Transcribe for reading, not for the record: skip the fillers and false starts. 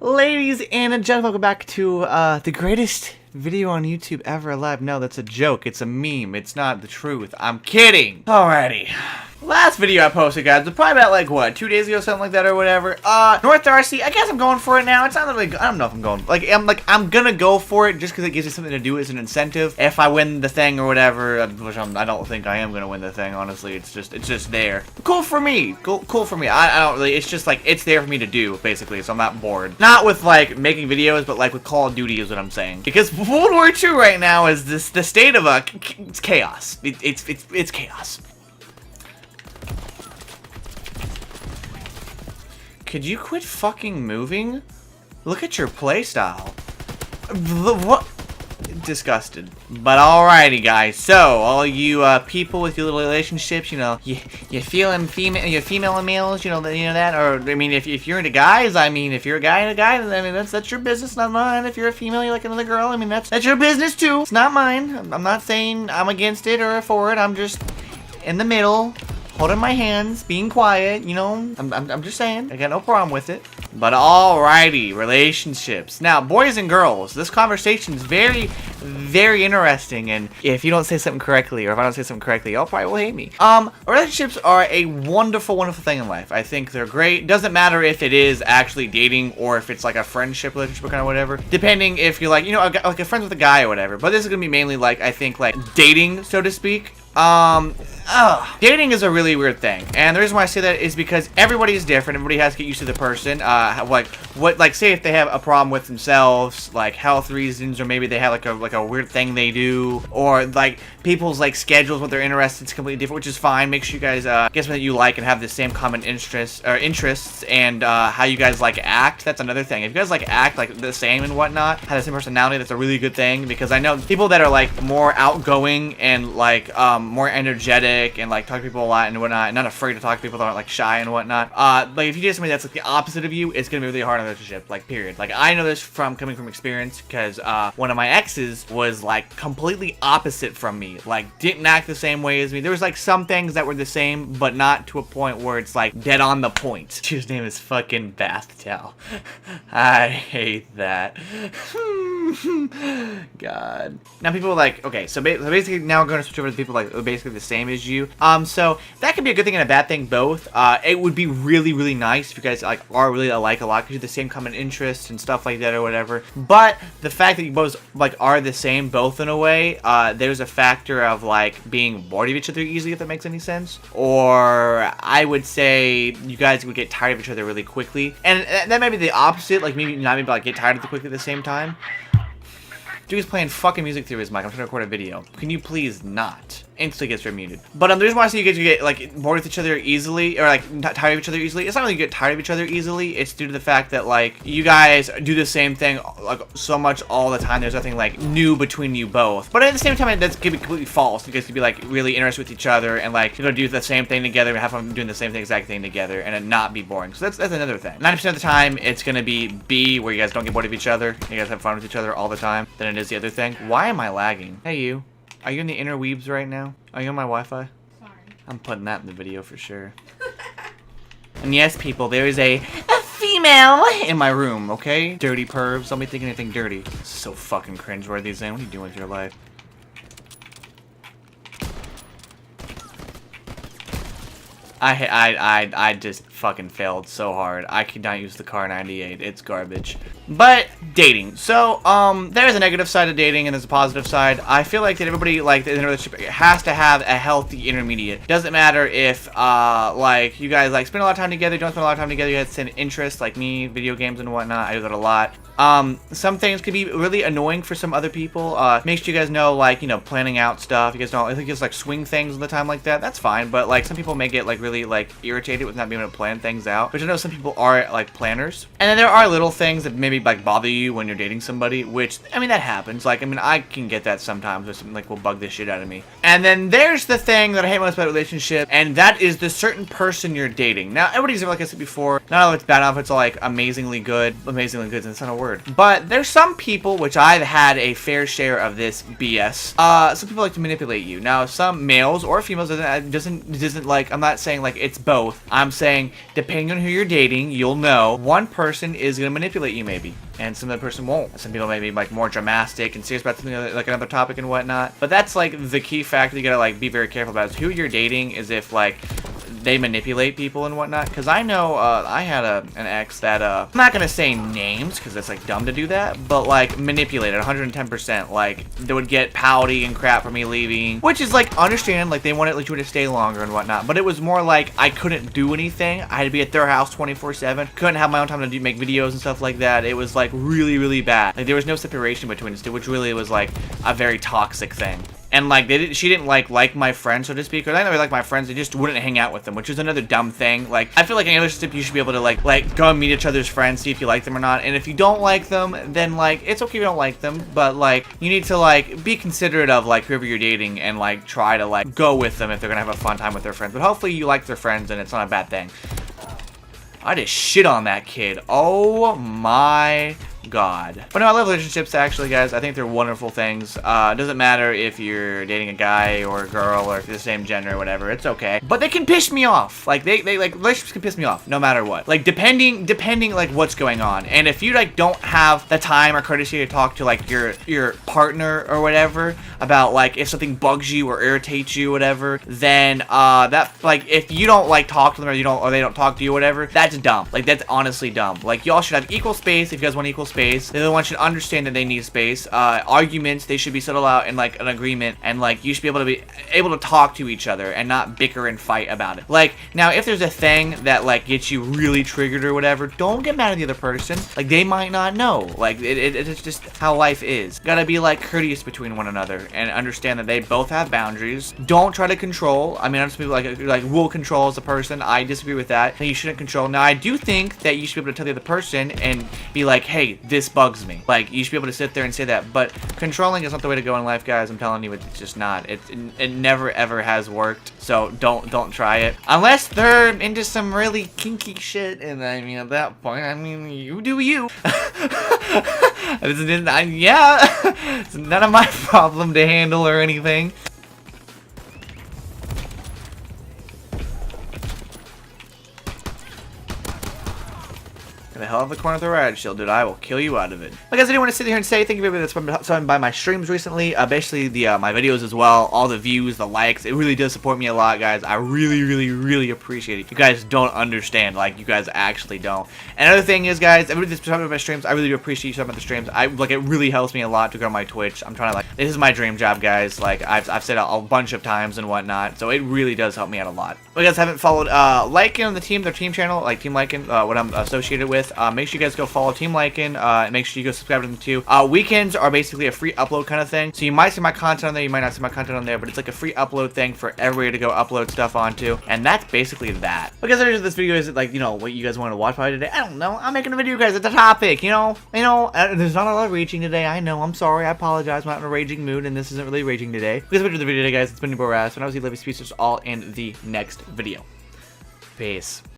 Ladies and gentlemen, welcome back to the greatest video on YouTube ever alive. No, that's a joke. It's a meme. It's not the truth. I'm kidding. Alrighty. Last video I posted, guys, was probably about, like, what, 2 days ago, something like that, or whatever. North Darcy, I guess I'm going for it now. It's not really, I don't know if I'm going, I'm gonna go for it just because it gives me something to do as an incentive. If I win the thing or whatever, which I don't think I am gonna win the thing, honestly. It's just there. Cool for me. Cool for me. I don't really, it's just, like, it's there for me to do, basically, so I'm not bored. Not with, like, making videos, but, like, with Call of Duty is what I'm saying. Because World War II right now is the state of, it's chaos. It's chaos. Could you quit fucking moving? Look at your playstyle. What? Disgusted. But alrighty, guys. So, all you people with your little relationships, you know, you feeling female and males, you know that, or I mean, if you're into guys, I mean, if you're a guy and a guy, I mean, that's your business, not mine. If you're a female, you like another girl, I mean, that's your business too. It's not mine. I'm not saying I'm against it or for it. I'm just in the middle. Holding my hands, being quiet, you know, I'm just saying, I got no problem with it. But alrighty, relationships. Now, boys and girls, this conversation is very, very interesting, and if you don't say something correctly, or if I don't say something correctly, y'all probably will hate me. Relationships are a wonderful, wonderful thing in life. I think they're great. Doesn't matter if it is actually dating, or if it's like a friendship relationship or kind of whatever. Depending if you're like, you know, like a friend with a guy or whatever. But this is gonna be mainly like, I think, like dating, so to speak. Dating is a really weird thing, and the reason why I say that is because everybody is different. Everybody has to get used to the person. Like say if they have a problem with themselves, like health reasons, or maybe they have like a weird thing they do, or like people's like schedules, what they're interested in is completely different, which is fine. Make sure you guys get something that you like and have the same common interests, and how you guys like act. That's another thing. If you guys like act like the same and whatnot, have the same personality, that's a really good thing, because I know people that are like more outgoing and like more energetic and like talk to people a lot and whatnot, and not afraid to talk to people that aren't like shy and whatnot. Like if you do something that's like the opposite of you, it's gonna be really hard in a relationship, like period. Like I know this from coming from experience, because one of my exes was like completely opposite from me, like didn't act the same way as me. There was like some things that were the same, but not to a point where it's like dead on the point. His name is fucking Bath Towel. I hate that. God. Now people are like, okay, so basically now we're going to switch over to people like basically the same as you. So that could be a good thing and a bad thing both. It would be really, really nice if you guys like are really alike a lot, because you have the same common interests and stuff like that or whatever. But the fact that you both like are the same both in a way, there's a factor of like being bored of each other easily, if that makes any sense. Or I would say you guys would get tired of each other really quickly, and that might be the opposite. Like maybe not, maybe like get tired of it quickly at the same time. Dude's playing fucking music through his mic. I'm trying to record a video. Can you please not? Instantly gets remuted. But the reason why I say you guys get like bored with each other easily, or like tired of each other easily, it's not really you get tired of each other easily. It's due to the fact that like you guys do the same thing like so much all the time. There's nothing like new between you both. But at the same time, that's could be completely false. You guys could be like really interested with each other and like do the same thing together and have fun doing the same exact thing together and it not be boring. So that's another thing. 90% of the time, it's gonna be B, where you guys don't get bored of each other. You guys have fun with each other all the time. Then it is the other thing. Why am I lagging? Hey you. Are you in the interweebs right now? Are you on my Wi-Fi? Sorry. I'm putting that in the video for sure. And yes, people, there is a female in my room, okay? Dirty pervs. Don't be thinking anything dirty. So fucking cringeworthy, Zane. What are you doing with your life? I just fucking failed so hard. I could not use the car 98. It's garbage. But dating. So, there's a negative side of dating and there's a positive side. I feel like that everybody like in a relationship has to have a healthy intermediate. Doesn't matter if like you guys like spend a lot of time together, don't spend a lot of time together, you have the same interests like me, video games and whatnot. I do that a lot. Some things could be really annoying for some other people. Make sure you guys know, like, you know, planning out stuff. You guys don't, I think it's like swing things all the time like that. That's fine, but like some people may get like really like irritated with not being able to plan things out. But I know some people are like planners. And then there are little things that maybe like bother you when you're dating somebody, which, I mean, that happens. Like, I mean, I can get that sometimes where something like will bug the shit out of me. And then there's the thing that I hate most about a relationship, and that is the certain person you're dating. Now, everybody's, like I said before, not all it's bad, not if it's like amazingly good. Amazingly good, that's not a word. But there's some people, which I've had a fair share of this BS. Some people like to manipulate you. Now, some males or females doesn't like, I'm not saying like it's both. I'm saying depending on who you're dating, you'll know one person is gonna manipulate you maybe, and some other person won't. Some people may be like more dramatic and serious about something like another topic and whatnot. But that's like the key factor you gotta like be very careful about is who you're dating, is if like they manipulate people and whatnot. Because I know I had an ex that I'm not gonna say names because that's like dumb to do that, but like manipulated 110%. Like they would get pouty and crap for me leaving, which is like understand, like they wanted you to stay longer and whatnot. But it was more like I couldn't do anything. I had to be at their house 24/7. Couldn't have my own time to make videos and stuff like that. It was like really, really bad. Like there was no separation between us two, which really was like a very toxic thing. And like she didn't like my friends, so to speak, or I never like my friends. They just wouldn't hang out with them, which is another dumb thing. Like I feel like in a relationship you should be able to like go and meet each other's friends, see if you like them or not. And if you don't like them, then like it's okay if you don't like them, but like you need to like be considerate of like whoever you're dating and like try to like go with them if they're gonna have a fun time with their friends. But hopefully you like their friends and it's not a bad thing. I just shit on that kid. Oh my God. But no, I love relationships actually, guys. I think they're wonderful things. It doesn't matter if you're dating a guy or a girl or the same gender or whatever. It's okay. But they can piss me off. Like they like relationships can piss me off no matter what. Like depending like what's going on. And if you like don't have the time or courtesy to talk to like your partner or whatever about like if something bugs you or irritates you or whatever, then that like if you don't like talk to them or they don't talk to you or whatever, that's dumb. Like that's honestly dumb. Like y'all should have equal space if you guys want equal space. The other one should understand that they need space. Arguments, they should be settled out in like an agreement, and like you should be able to talk to each other and not bicker and fight about it. Like now, if there's a thing that like gets you really triggered or whatever, don't get mad at the other person. Like they might not know. Like it's just how life is. Gotta be like courteous between one another and understand that they both have boundaries. Don't try to control. I mean, I'm just people like will control as a person. I disagree with that. You shouldn't control. Now I do think that you should be able to tell the other person and be like, hey, this bugs me. Like you should be able to sit there and say that, but controlling is not the way to go in life, guys. I'm telling you, it's just not. It never ever has worked. So don't try it unless they're into some really kinky shit. And I mean, at that point, I mean, you do you. Yeah, it's none of my problem to handle or anything. The hell of the corner of the riot shield, dude. I will kill you out of it. But guys, I do want to sit here and say thank you for everybody that's stopping by my streams recently. Basically the my videos as well, all the views, the likes. It really does support me a lot, guys. I really appreciate it. You guys don't understand, like you guys actually don't. And another thing is, guys, everybody that's stopping by my streams, I really do appreciate you stopping by the streams. Like it really helps me a lot to grow my Twitch. I'm trying to like this is my dream job, guys. Like I've said a bunch of times and whatnot, so it really does help me out a lot. But you guys haven't followed Lycan on their team channel, like Team Lycan, what I'm associated with. Make sure you guys go follow Team Lycan, and make sure you go subscribe to them too. Weekends are basically a free upload kind of thing, so you might see my content on there, you might not see my content on there, but it's like a free upload thing for everybody to go upload stuff onto, and that's basically that. Because this video is like, you know, what you guys want to watch probably today. I don't know. I'm making a video, guys. It's a topic, you know. There's not a lot of raging today. I know. I'm sorry. I apologize. I'm not in a raging mood, and this isn't really raging today. Because the video today, guys. It's been your boy Rasp, and I was Rasp. All in the next video. Peace.